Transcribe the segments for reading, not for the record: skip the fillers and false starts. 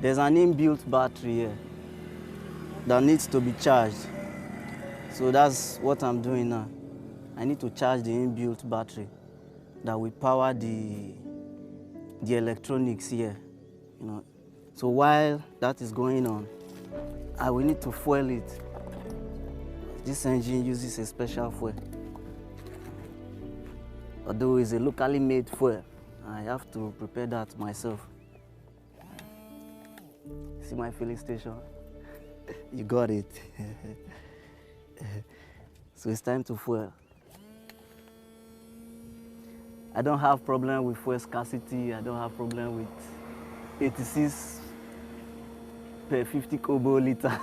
There's an inbuilt battery here that needs to be charged. So that's what I'm doing now. I need to charge the inbuilt battery that will power the electronics here, you know. So while that is going on, I will need to fuel it. This engine uses a special fuel. Although it's a locally made fuel, I have to prepare that myself. See my filling station? You got it. So it's time to fuel. I don't have problem with fuel scarcity. I don't have problem with 86 per 50 kobo liter.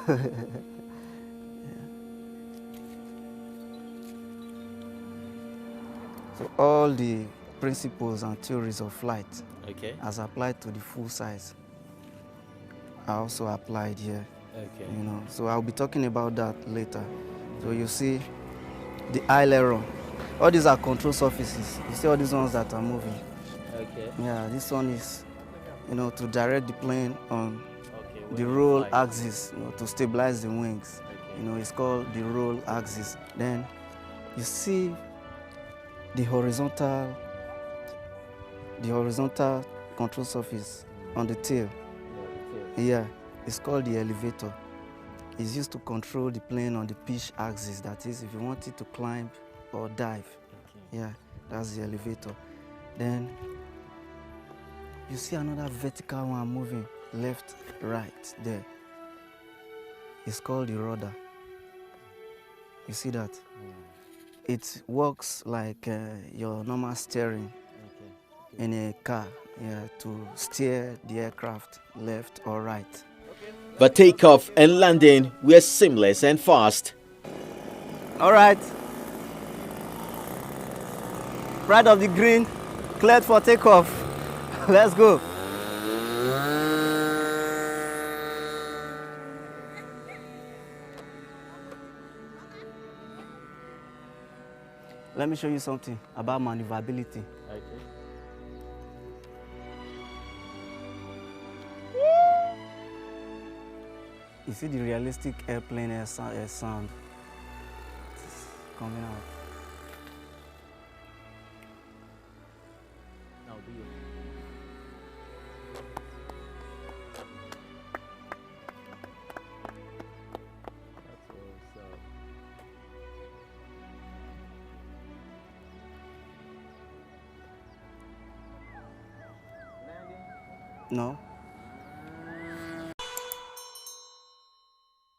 So all the principles and theories of flight, Okay. as applied to the full size, are also applied here. Okay. You know, so I'll be talking about that later. So you see the aileron. All these are control surfaces. You see all these ones that are moving. Okay. Yeah, this one is, you know, to direct the plane on Okay. the roll axis, you know, to stabilize the wings. Okay. You know, it's called the roll axis. Then you see the horizontal control surface on the tail. Yeah, it's called the elevator. It's used to control the plane on the pitch axis. That is, if you want it to climb or dive. Okay. Yeah, that's the elevator. Then you see another vertical one moving left, right there. It's called the rudder. You see that? It works like your normal steering in a car, yeah, to steer the aircraft left or right. The takeoff and landing were seamless and fast. All right. Pride of the green, cleared for takeoff. Let's go. Let me show you something about maneuverability. Okay. You see the realistic airplane air sound it's coming out. Now do you? No.